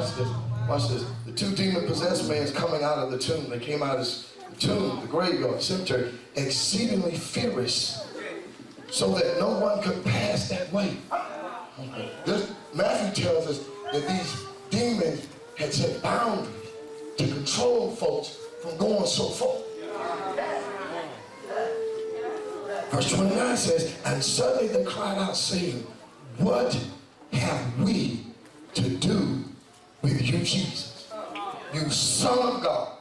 Watch this. Watch this. The two demon-possessed men coming out of the tomb. They came out of the tomb, the graveyard, the cemetery, exceedingly furious, so that no one could pass that way. This, Matthew tells us that these demons had set boundaries to control folks from going so far. Verse 29 says, and suddenly they cried out, saying, what have we to do with you, Jesus, you Son of God?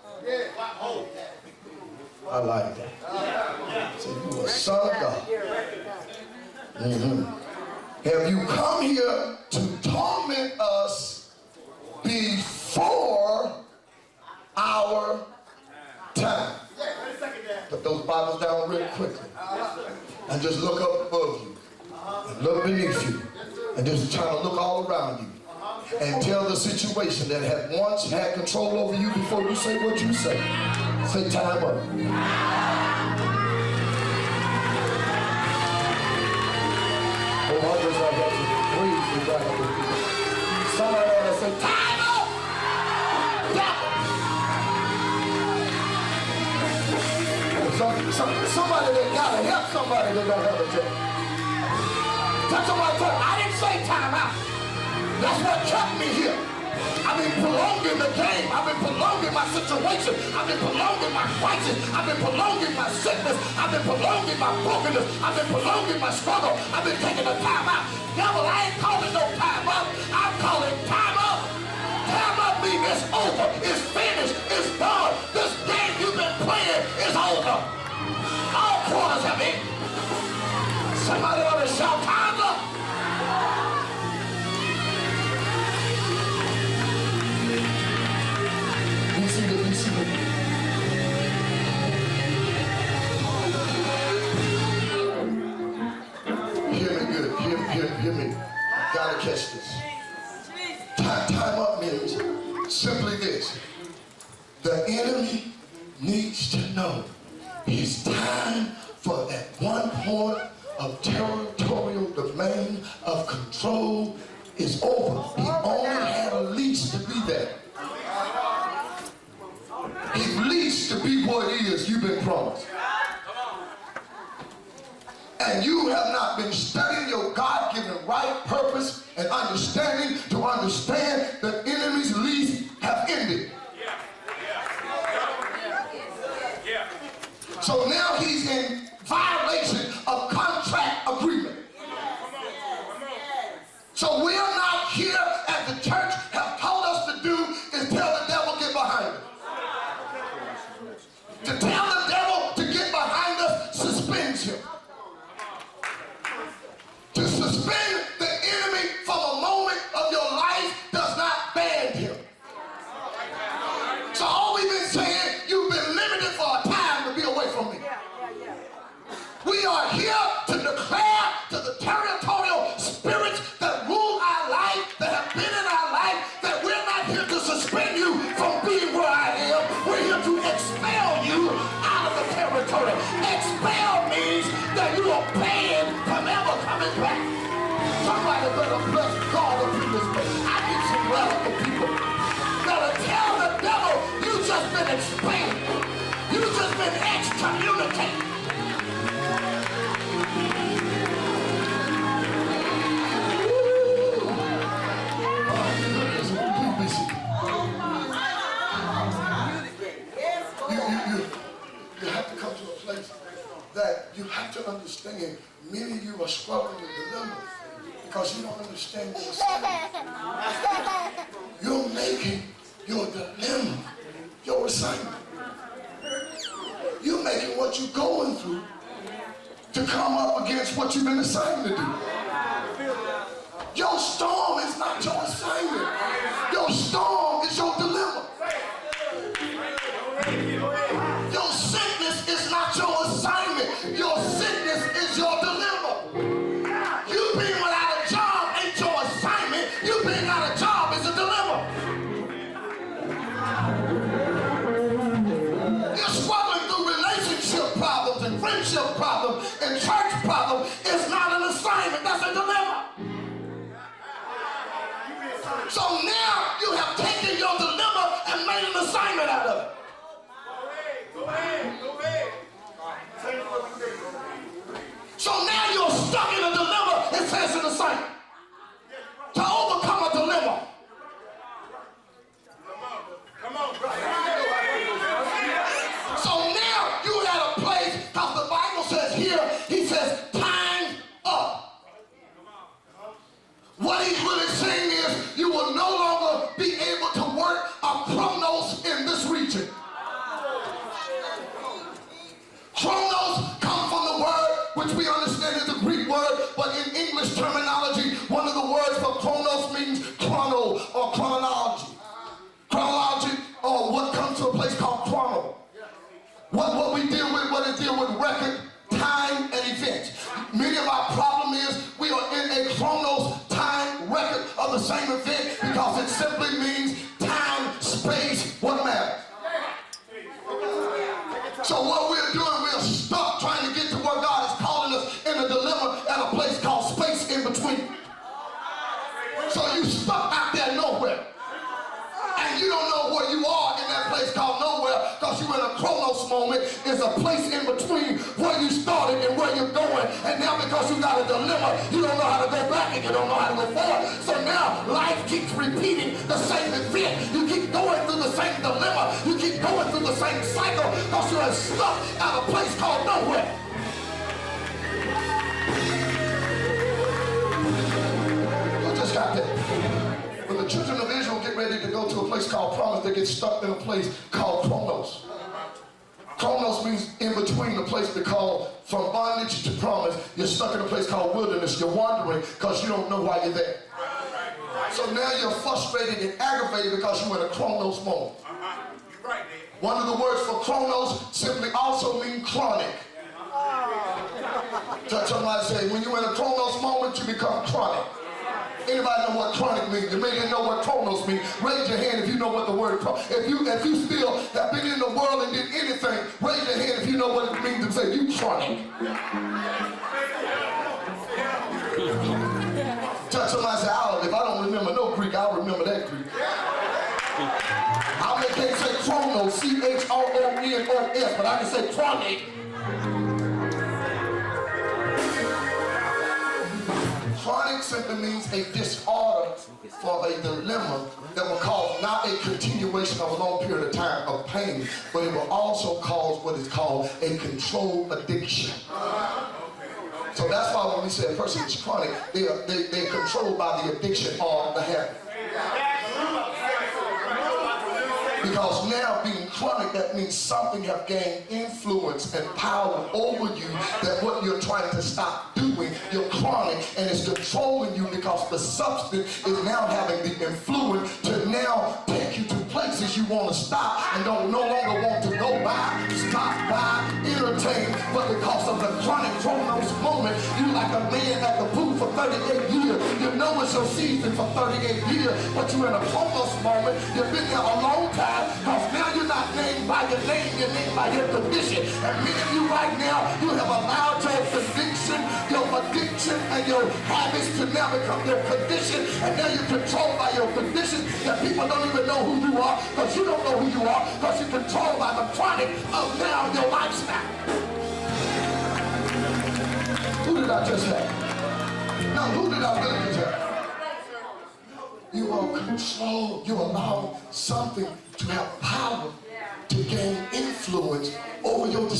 I like that. So you are Son of God. Have you come here to torment us before our time? Put those Bibles down real quickly and just look up above you and look beneath you and just try to look all around you and tell the situation that had once had control over you before you say what you say. Say time up. Oh, others are here to breathe the right. Somebody ought to say time up. Somebody that gotta help somebody that don't have a job. Tell somebody, I didn't say time out. That's what kept me here. I've been prolonging the game. I've been prolonging my situation. I've been prolonging my crisis. I've been prolonging my sickness. I've been prolonging my brokenness. I've been prolonging my struggle. I've been taking a time out. Devil, I ain't calling no time up. I'm calling time up. Time up means it's over. It's finished. It's done. This game you've been playing is over. All quarters have it. Somebody ought to shout time up. Hear me. Gotta catch this. Time up means simply this. The enemy needs to know his time for that one point of territorial domain of control is over. He only had a lease to be there. He leased to be what it is you've been promised. And you have not been studying your God-given right, purpose, and understanding to understand the enemy's lease have ended. So now he's in violation of contract agreement. So we are not here as the church have told us to do is tell the devil get behind us. To tell the devil to get behind us suspends him. To suspend the enemy from a moment of your life does not ban him. So all we've been saying, you've been limited for a time to be away from me. We are here to declare to the territorial spirits that rule our life, that have been in our life, that we're not here to suspend you from being where I am. We're here to expel you out of the territory. Expel means that you are paying for never coming back. Somebody better bless God up in this place. I need some radical people. Better tell the devil you just been expelled. You just been excommunicated. You have to come to a place that you have to understand many of you are struggling with dilemmas because you don't understand your assignment. You're making your dilemma your assignment. You're making what you're going through to come up against what you've been assigned to do. Your storm is not your assignment. Your storm is your dilemma. Your sickness is not your assignment. Your sickness is your dilemma. You being without a job ain't your assignment. You being out of job is a dilemma. You're struggling through relationship problems and friendship problems and church problems. It's not an assignment. That's a dilemma. So now you have stuck in a dilemma, it says in the same. To overcome a dilemma. So now you're at a place, because the Bible says here, he says, time up. What he's really saying is, you will no longer be able to work a chronos in this region. Chronos come from the word, which we understand is the Greek word, but in English terminology, one of the words for chronos means chrono or chronology. Chronology, or what comes to a place called chrono. What we deal with, what it deal with record, time, and events. Many of our problem is we are in a chronos time record of the same event because it simply means time, space, what matters. So what we're doing, we're stuck trying to get to where God is calling us in a dilemma at a place called space in between. So you stuck out there nowhere. And you don't know where you are in that place called nowhere because you're in a chronos moment. It's a place in between where you started and where you're going. And now because you got a dilemma, you don't know how to go back and you don't know how to go forward. So now life keeps repeating the same event. You keep going through the same dilemma. You keep going through the same cycle because you're stuck at a place called nowhere. You just got that. When the children of Israel get ready to go to a place called promise, they get stuck in a place called chronos. Chronos means in between, a place they call from bondage to promise. You're stuck in a place called wilderness. You're wandering because you don't know why you're there. So now you're frustrated and aggravated because you're in a chronos moment. One of the words for chronos simply also means chronic. Somebody say, when you're in a chronos moment, you become chronic. Anybody know what chronic means? You may not know what chronos means. Raise your hand if you know what the word if you still have been in the world and did anything, raise your hand if you know what it means to say you chronic. Touch somebody say, if I don't remember no Greek, I'll remember that Greek. I can't say chronos, C-H-R-O-N-O-S, but I can say chronic. Chronic simply means a disorder for a dilemma that will cause not a continuation of a long period of time of pain, but it will also cause what is called a controlled addiction. So that's why when we say a person is chronic, they're controlled by the addiction or the habit. Because now being chronic, that means something have gained influence and power over you that what you're trying to stop doing, you're chronic and it's controlling you because the substance is now having the influence to now take you to places you want to stop and don't no longer want to go by, stop by, entertain, but because of the chronic chronos moment, you like a man at the pool for 38 years. You know it's your season for 38 years, but you're in a chronos moment. You've been there a long time because now you're not named by your name, you're named by your condition. And many of you right now, you have allowed your addiction, and your habits to now become your condition, and now you're controlled by your condition that people don't even know who you are because you don't know who you are because you're controlled by the chronic of now your lifestyle. Who did I just have? Now who did I really just have? You are controlled. You allow something to have power to gain influence over your decision.